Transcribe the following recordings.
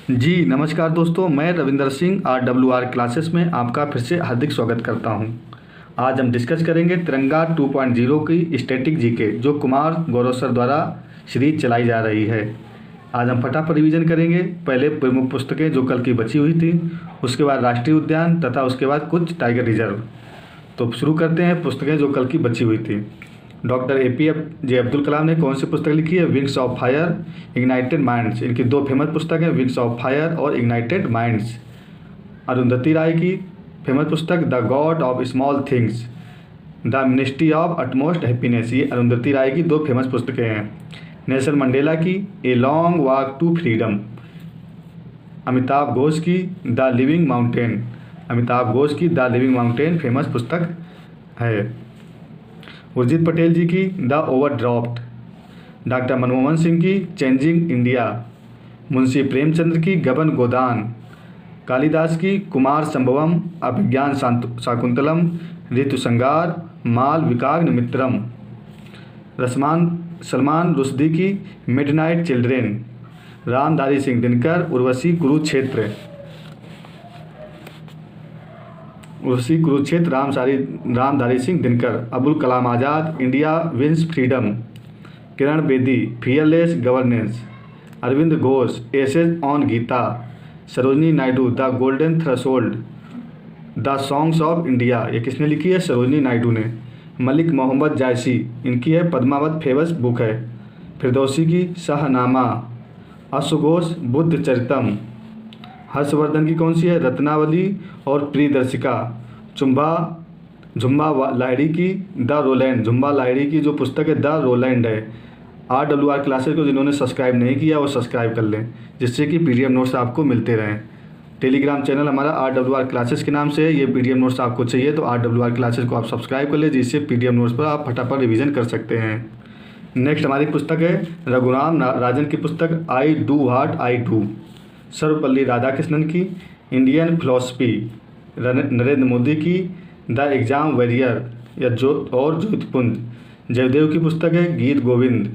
जी नमस्कार दोस्तों, मैं रविंदर सिंह RWR क्लासेस में आपका फिर से हार्दिक स्वागत करता हूं। आज हम डिस्कस करेंगे तिरंगा 2.0 की स्टैटिक जीके जो कुमार गौरव सर द्वारा सीरीज चलाई जा रही है। आज हम फटाफट रिवीजन करेंगे। पहले प्रमुख पुस्तकें जो कल की बची हुई थी, उसके बाद राष्ट्रीय उद्यान तथा उसके बाद कुछ टाइगर रिजर्व। तो शुरू करते हैं पुस्तकें जो कल की बची हुई थी। डॉक्टर APJ अब्दुल कलाम ने कौन सी पुस्तक लिखी है? Wings of fire, ignited minds. इनकी दो फेमस पुस्तक हैं, विंग्स ऑफ फायर और इग्नाइटेड माइंड्स। अरुंधति राय की फेमस पुस्तक the God of small things, the ministry of utmost happiness. ये अरुंधति राय की दो फेमस पुस्तकें हैं। नेल्सन मंडेला की a long walk to freedom. Amitav Ghosh की the living mountain. Amitav Ghosh की द लिविंग माउंटेन फेमस पुस्तक है। उर्जित पटेल जी की the overdraft. Doctor Manmohan Singh की चेंजिंग इंडिया। मुंशी प्रेमचंद्र की गबन गोदान। कालिदास की कुमार संभवम, अभिज्ञान शाकुंतलम, ऋतुसंगार, माल विकाग्न मित्रम। सलमान रुश्दी की midnight children. Ramdhari Singh Dinkar Urvashi Kurukshetra. Ramdhari Singh Dinkar. Abul Kalam Azad India wins freedom. Kiran Bedi fearless governance. Arvind Ghosh essays on Gita. Sarojini Naidu the golden threshold, the songs of India. ये किसने लिखी है? सरोजनी नायडू ने। मलिक मोहम्मद जायसी, इनकी है पद्मावत फेमस बुक है। फिरदौसी की शाहनामा। अश्वघोष बुद्ध चरितम। हर्षवर्धन की कौन सी है? रत्नावली और प्रियदर्शिका। झुम्बा लाहिड़ी की द रोलैंड। झुम्बा लाहिड़ी की जो पुस्तक है द रोलैंड है। RWR क्लासेस को जिन्होंने सब्सक्राइब नहीं किया वो सब्सक्राइब कर लें, जिससे कि PDF नोट्स आपको मिलते रहें। टेलीग्राम चैनल हमारा RWR क्लासेस के नाम से है। ये PDF नोट्स आपको चाहिए तो RWR क्लासेस को आप सब्सक्राइब कर लें, जिससे PDF नोट्स पर आप फटाफट रिवीजन कर सकते हैं। नेक्स्ट हमारी पुस्तक है रघुराम राजन की पुस्तक I do what I do. Sarvepalli Radhakrishnan की इंडियन फिलॉसफी। नरेंद्र मोदी की द एग्जाम वॉरियर या ज्योतिपुंज। जयदेव की पुस्तक है गीत गोविंद।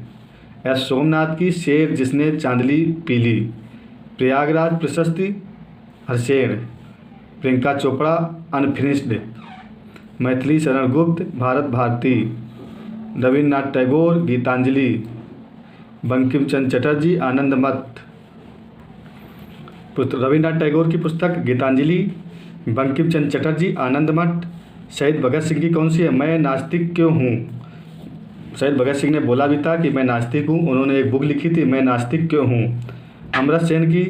S सोमनाथ की शेर जिसने चांदली पीली। प्रयागराज प्रशस्ति हर्षेण। प्रियंका चोपड़ा अनफिनिश्ड। मैथिली शरण गुप्त भारत भारती। रविन्द्रनाथ टैगोर गीतांजलि। बंकिम चंद्र चटर्जी आनंद मठ। रविन्द्रनाथ टैगोर की पुस्तक गीतांजलि। बंकिम चंद्र चटर्जी आनंद मठ। शहीद भगत सिंह की कौन सी है? मैं नास्तिक क्यों हूँ। शहीद भगत सिंह ने बोला भी था कि मैं नास्तिक हूँ। उन्होंने एक बुक लिखी थी, मैं नास्तिक क्यों हूँ। अमृत सेन की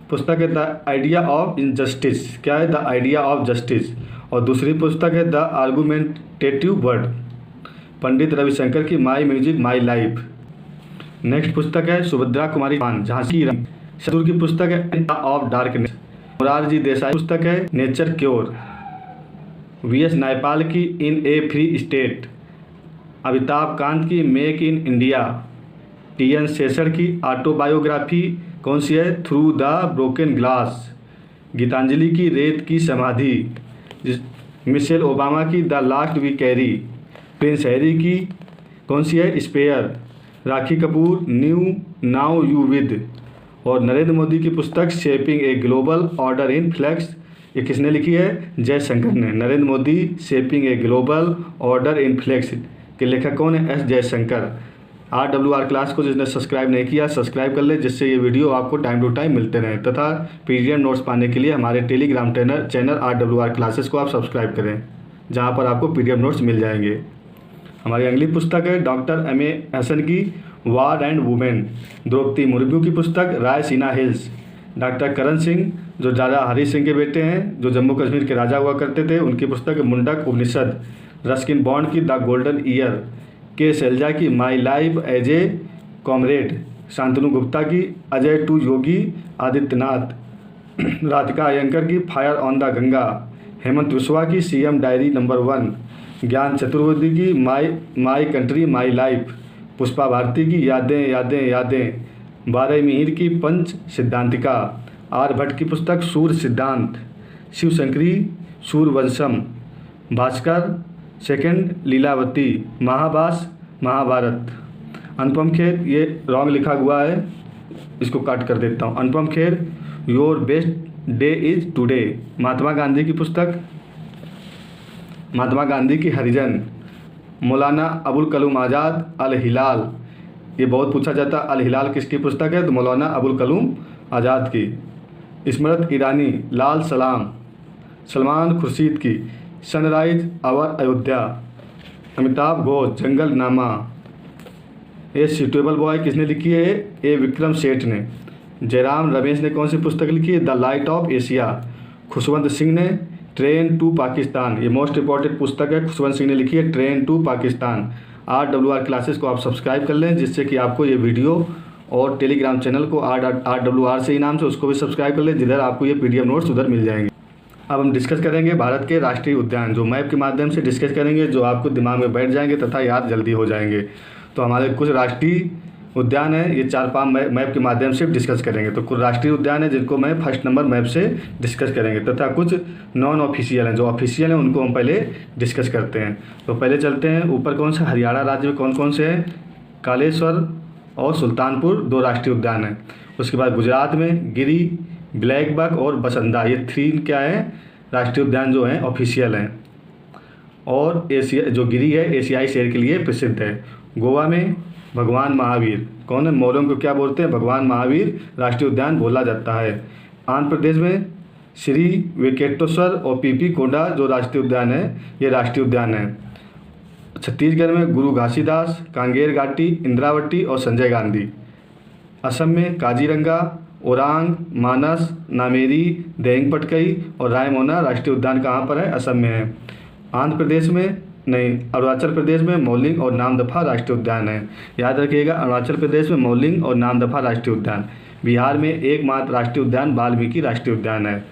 पुस्तक है द आइडिया ऑफ इनजस्टिस। क्या है? The idea of justice. और दूसरी पुस्तक है the argumentative word. Pandit Ravishankar की माई म्यूजिक माई लाइफ। नेक्स्ट पुस्तक है सुभद्रा कुमारी झांसी की शतुर की पुस्तक है ऑफ डार्कनेस। मोरारजी देसाई पुस्तक है नेचर क्योर। VS नायपाल की in a free state. Amitabh Kant की make in India. TN Seshan की ऑटोबायोग्राफी कौन सी है? Through the broken glass. Geetanjali की रेत की समाधि। मिशेल ओबामा की the last we carry. Prince Harry की कौन सी है? Spare. Rakhi Kapoor new now you with. और नरेंद्र मोदी की पुस्तक shaping a global order in flux. ये किसने लिखी है? जयशंकर ने। Narendra Modi shaping a global order in flux के लेखक कौन है? S जयशंकर। RWR क्लास को जिसने सब्सक्राइब नहीं किया सब्सक्राइब कर ले, जिससे ये वीडियो आपको टाइम टू टाइम मिलते रहें। तथा PDF नोट्स पाने के लिए हमारे टेलीग्राम चैनल RWR क्लासेस को आप सब्सक्राइब करें, जहाँ पर आपको PDF नोट्स मिल जाएंगे। हमारी अगली पुस्तक है डॉक्टर MA हसन की war and women. Draupadi Murmu की पुस्तक रायसीना हिल्स। डॉक्टर करण सिंह जो राजा हरि सिंह के बेटे हैं, जो जम्मू कश्मीर के राजा हुआ करते थे, उनकी पुस्तक मुंडक उपनिषद। रस्किन बॉन्ड की the golden year. K Shailaja की my life as a comrade. Shantanu Gupta की अजय टू योगी आदित्यनाथ। राधिका अयंकर की fire on the Ganga. Hemant Vishwa की CM diary number 1। Gyan Chaturvedi की my country my life. Pushpa Bharati की यादें यादें यादें। बारह मिहिर की पंच सिद्धांतिका। आर्यभट्ट की पुस्तक सूर्य सिद्धांत। शिवशंकरी सूर्यवंशम। भास्कर सेकंड लीलावती। महाभास महाभारत। अनुपम खेर, ये रॉन्ग लिखा हुआ है, इसको काट कर देता हूँ। Anupam Kher your best day is today. Mahatma Gandhi की पुस्तक, महात्मा गांधी की हरिजन। मौलाना अबुल कलाम आज़ाद, अल हिलाल। ये बहुत पूछा जाता है, अल हिलाल किसकी पुस्तक है? तो मौलाना अबुल कलाम आज़ाद की। स्मृति ईरानी, लाल सलाम। सलमान खुर्शीद की सनराइज अवर अयोध्या। अमिताभ घोष, जंगल नामा। ये सूटेबल बॉय किसने लिखी है? ए विक्रम सेठ ने। जयराम रमेश ने कौन सी पुस्तक लिखी है? The light of Asia. Khushwant Singh ने ट्रेन टू पाकिस्तान। ये मोस्ट इंपॉर्टेंट पुस्तक है, खुशवंत सिंह ने लिखी है train to Pakistan. RWR classes को आप सब्सक्राइब कर लें, जिससे कि आपको ये वीडियो और टेलीग्राम चैनल को RWR से ही नाम से उसको भी सब्सक्राइब कर लें, जिधर आपको ये PDF नोट्स उधर मिल जाएंगे। अब हम डिस्कस करेंगे भारत के राष्ट्रीय उद्यान, जो मैप के माध्यम से डिस्कस करेंगे, जो आपको दिमाग में बैठ जाएंगे तथा याद जल्दी हो जाएंगे। तो हमारे कुछ राष्ट्रीय उद्यान है, ये 4-5 मैप के माध्यम से डिस्कस करेंगे। तो कुछ राष्ट्रीय उद्यान है जिनको मैं फर्स्ट नंबर मैप से डिस्कस करेंगे, तथा कुछ नॉन ऑफिशियल हैं, जो ऑफिशियल हैं उनको हम पहले डिस्कस करते हैं। तो पहले चलते हैं ऊपर, कौन सा हरियाणा राज्य में कौन कौन से हैं? कालेश्वर और सुल्तानपुर 2 राष्ट्रीय उद्यान हैं। उसके बाद गुजरात में गिरी, ब्लैक बक और बसंदा, ये 3 क्या है? राष्ट्रीय उद्यान जो हैं ऑफिशियल हैं। और एशिया, जो गिरी है एशियाई शेर के लिए प्रसिद्ध है। गोवा में भगवान महावीर, कौन है? मौर्यों को क्या बोलते हैं? भगवान महावीर राष्ट्रीय उद्यान बोला जाता है। आंध्र प्रदेश में श्री वेंकटेश्वर और पीपी कोंडा जो राष्ट्रीय उद्यान है, ये राष्ट्रीय उद्यान है। छत्तीसगढ़ में गुरु घासीदास, कांगेर घाटी, इंद्रावती और संजय गांधी। असम में काजीरंगा, ओरांग, मानस, नामेरी, देंग पटकई और रायमोना राष्ट्रीय उद्यान कहाँ पर है? असम में है। आंध्र प्रदेश में नहीं, अरुणाचल प्रदेश में मौलिंग और नामदफा राष्ट्रीय उद्यान है। याद रखिएगा, अरुणाचल प्रदेश में मौलिंग और नामदफा राष्ट्रीय उद्यान। बिहार में एकमात्र राष्ट्रीय उद्यान वाल्मीकि राष्ट्रीय उद्यान है।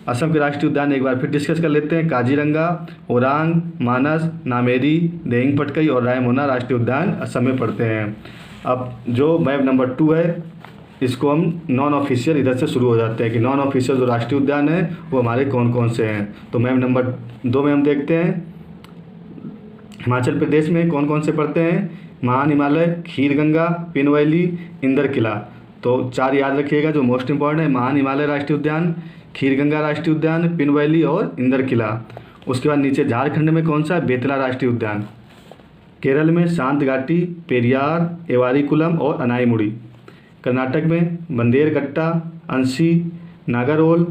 असम के राष्ट्रीय उद्यान एक बार फिर डिस्कस कर लेते हैं। काजीरंगा, ओरांग, मानस, नामेरी, देंग पटकई और रायमोना राष्ट्रीय उद्यान असम में पड़ते हैं। अब जो मैप नंबर 2 है, इसको हम नॉन ऑफिशियल इधर से शुरू हो जाते हैं कि नॉन ऑफिशियल जो राष्ट्रीय उद्यान है वो हमारे कौन कौन से हैं। तो मैप नंबर 2 में हम देखते हैं हिमाचल प्रदेश में कौन कौन से पड़ते हैं? महान हिमालय, खीर गंगा, पिन वैली, इंदर किला। तो 4 याद रखिएगा जो मोस्ट इंपॉर्टेंट है, महान हिमालय राष्ट्रीय उद्यान, खीर गंगा राष्ट्रीय उद्यान, पिन वैली और इंदर किला। उसके बाद नीचे झारखंड में कौन सा है? बेतला राष्ट्रीय उद्यान। केरल में शांत घाटी, पेरियार, एवारीकुलम और अनाईमुड़ी। कर्नाटक में बंदेरघट्टा, अंशी, नागरहोल,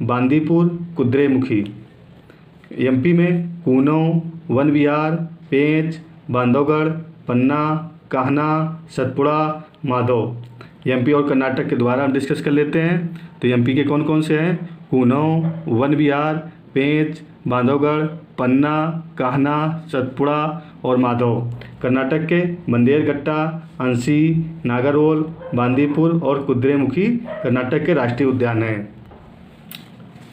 बांदीपुर, कुद्रेमुखी। MP में कूनो, वन विहार, पेंच, बांधवगढ़, पन्ना, कान्हा, सतपुड़ा, माधव। MP और कर्नाटक के द्वारा हम डिस्कस कर लेते हैं। तो MP के कौन कौन से हैं? कूनो, वन विहार, पेंच, बांधवगढ़, पन्ना, कान्हा, सतपुड़ा और माधव। कर्नाटक के बंदेरघट्टा, अंशी, नागरहोल, बांदीपुर और कुद्रेमुखी कर्नाटक के राष्ट्रीय उद्यान हैं।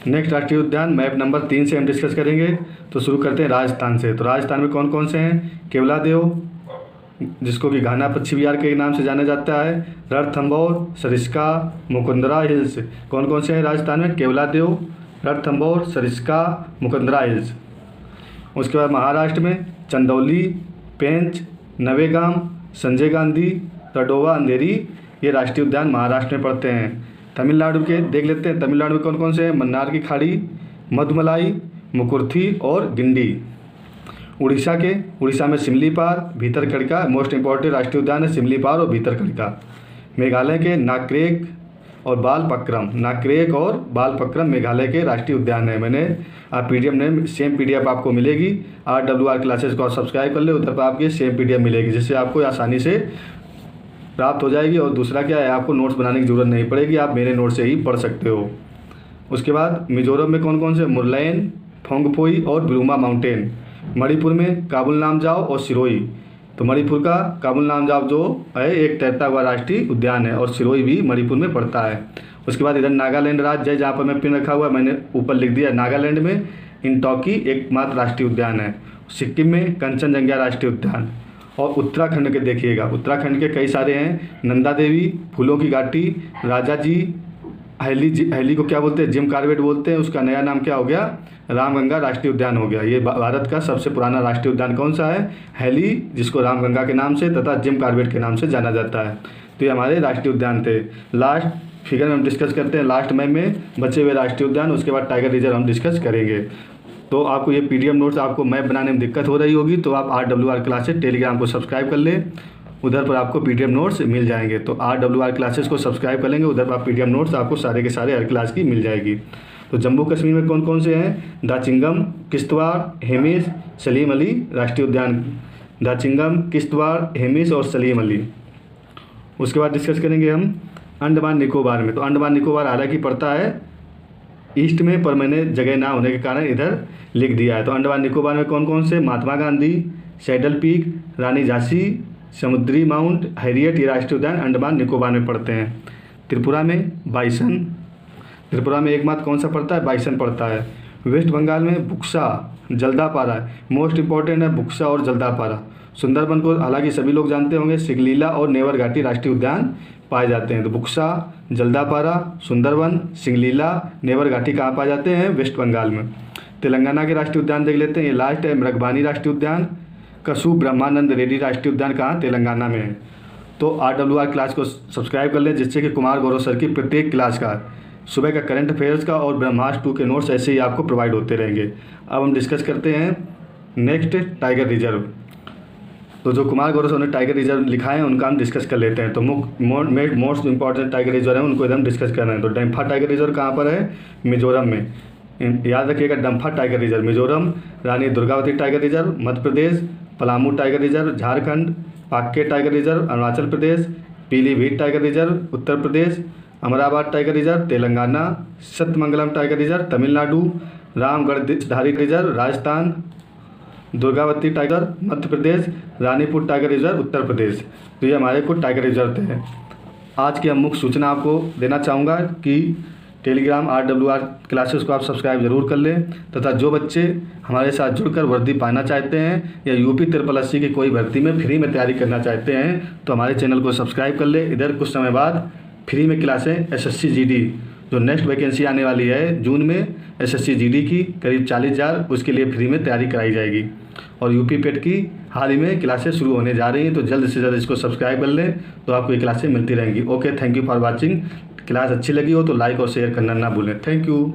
नेक्स्ट राष्ट्रीय उद्यान मैप नंबर 3 से हम डिस्कस करेंगे। तो शुरू करते हैं राजस्थान से। तो राजस्थान में कौन कौन से हैं? केवलादेव, जिसको कि घाना पक्षी विहार के नाम से जाना जाता है, रणथंभौर, सरिस्का, मुकुंदरा हिल्स। कौन कौन से हैं राजस्थान में? केवलादेव, रणथंभौर, सरिस्का, मुकुंदरा हिल्स। उसके बाद महाराष्ट्र में चंदौली, पेंच, नवेगाम, संजय गांधी, तडोवा, अंधेरी, ये राष्ट्रीय उद्यान महाराष्ट्र में पड़ते हैं। तमिलनाडु के देख लेते हैं, तमिलनाडु में कौन कौन से हैं? मन्नार की खाड़ी, मधुमलाई, मुकुर्थी और गिंडी। उड़ीसा में सिमलीपाल, भीतरकनिका, मोस्ट इंपॉर्टेंट राष्ट्रीय उद्यान है सिमलीपाल और भीतरकनिका। मेघालय के नाकरेक और बालपक्रम मेघालय के राष्ट्रीय उद्यान है। मैंने PDF ने सेम PDF आपको मिलेगी। RWR क्लासेस को आप सब्सक्राइब कर ले, उधर पर आपकी सेम PDF मिलेगी, जिससे आपको आसानी से प्राप्त हो जाएगी। और दूसरा क्या है, आपको नोट्स बनाने की ज़रूरत नहीं पड़ेगी, आप मेरे नोट से ही पढ़ सकते हो। उसके बाद मिजोरम में कौन कौन से? मुरलैन, फोंगफोई और ब्रूमा माउंटेन। मणिपुर में काबुल नामजाव और सिरोही। तो मणिपुर का काबुल नामजाव जो है एक तैरता हुआ राष्ट्रीय उद्यान है, और सिरोही भी मणिपुर में पड़ता है। उसके बाद इधर नागालैंड राज्य है, जहाँ पर मैं पिन रखा हुआ है, मैंने ऊपर लिख दिया। नागालैंड में इंटॉकी एकमात्र राष्ट्रीय उद्यान है। सिक्किम में कंचनजंगा राष्ट्रीय उद्यान। और उत्तराखंड के देखिएगा, उत्तराखंड के कई सारे हैं। नंदा देवी, फूलों की घाटी, राजा जी, हैली को क्या बोलते हैं? जिम कार्बेट बोलते हैं। उसका नया नाम क्या हो गया? रामगंगा राष्ट्रीय उद्यान हो गया। ये भारत का सबसे पुराना राष्ट्रीय उद्यान कौन सा है? हैली, जिसको रामगंगा के नाम से तथा जिम कार्बेट के नाम से जाना जाता है। तो ये हमारे राष्ट्रीय उद्यान थे। लास्ट फिगर में हम डिस्कस करते हैं। लास्ट में बचे हुए राष्ट्रीय उद्यान, उसके बाद टाइगर रिजर्व हम डिस्कस करेंगे। तो आपको ये PDF नोट्स, आपको मैप बनाने में दिक्कत हो रही होगी तो आप RWR क्लासेस टेलीग्राम को सब्सक्राइब कर लें, उधर पर आपको PDF नोट्स मिल जाएंगे। तो RWR क्लासेस को सब्सक्राइब कर लेंगे, उधर पर PDF नोट्स आपको सारे के सारे हर क्लास की मिल जाएगी। तो जम्मू कश्मीर में कौन कौन से हैं? दाचिंगम, किश्तवाड़, हेमिस, सलीम अली राष्ट्रीय उद्यान। दाचिंगम, किश्तवाड़, हेमिस और सलीम अली। उसके बाद डिस्कस करेंगे हम अंडमान निकोबार में। तो अंडमान निकोबार हालांकि पड़ता है ईस्ट में, पर मैंने जगह ना होने के कारण इधर लिख दिया है। तो अंडमान निकोबार में कौन कौन से? महात्मा गांधी, सैडल पीक, रानी झांसी, समुद्री माउंट, हैरियट, ये राष्ट्रीय उद्यान अंडमान निकोबार में पड़ते हैं। त्रिपुरा में बाइसन, त्रिपुरा में एकमात्र कौन सा पड़ता है? बाइसन पड़ता है। वेस्ट बंगाल में बुक्सा, जल्दापारा, मोस्ट इंपॉर्टेंट है बुक्सा और जल्दापारा। सुंदरबन को हालांकि सभी लोग जानते होंगे, सिंगलीला और नेवर घाटी राष्ट्रीय उद्यान पाए जाते हैं। तो बुक्सा, जल्दापारा, सुंदरबन, सिंगलीला, नेवर घाटी कहाँ पाए जाते हैं? वेस्ट बंगाल में। तेलंगाना के राष्ट्रीय उद्यान देख लेते हैं, ये लास्ट है, मृगबानी राष्ट्रीय उद्यान। कसू ब्रह्मानंद रेड्डी राष्ट्रीय उद्यान कहाँ? तेलंगाना में है। तो RWR क्लास को सब्सक्राइब कर लें, जिससे कि कुमार गौरव सर की प्रत्येक क्लास का, सुबह का करंट अफेयर्स का और ब्रह्मास्त्र 2 के नोट्स ऐसे ही आपको प्रोवाइड होते रहेंगे। अब हम डिस्कस करते हैं नेक्स्ट टाइगर रिजर्व। तो जो कुमार गौरव सर ने टाइगर रिजर्व लिखा है उनका हम डिस्कस कर लेते हैं। तो मोस्ट इंपॉर्टेंट टाइगर रिजर्व है, उनको एकदम डिस्कस करना है। तो डम्फा टाइगर रिजर्व कहाँ पर है? मिजोरम में। याद रखिएगा, Dampa tiger reserve Mizoram. Rani Durgavati tiger reserve Madhya Pradesh. Palamau tiger reserve Jharkhand. Pakke tiger reserve Arunachal Pradesh. Pilibhit tiger reserve Uttar Pradesh. Amrabad tiger reserve Telangana. Sathyamangalam tiger reserve Tamil Nadu. Ramgarhdhari reserve Rajasthan. Durgavati tiger Madhya Pradesh. Ranipur tiger reserve Uttar Pradesh. तो ये हमारे कुछ टाइगर रिजर्व थे। आज की हम मुख्य सूचना आपको देना चाहूँगा कि टेलीग्राम RWR क्लासेस को आप सब्सक्राइब जरूर कर लें, तथा जो बच्चे हमारे साथ जुड़कर वर्दी पाना चाहते हैं या UP SSSC की कोई भर्ती में फ्री में तैयारी करना चाहते हैं तो हमारे चैनल को सब्सक्राइब कर लें। इधर कुछ समय बाद फ्री में क्लासें SSC GD, जो नेक्स्ट वैकेंसी आने वाली है जून में SSC GD की करीब 40,000, उसके लिए फ्री में तैयारी कराई जाएगी। और UP PET की हाल ही में क्लासें शुरू होने जा रही हैं, तो जल्द से जल्द इसको सब्सक्राइब कर लें, तो आपको ये क्लासें मिलती रहेंगी। Okay, thank you for watching. Class अच्छी लगी हो तो लाइक और शेयर करना ना भूलें। Thank you.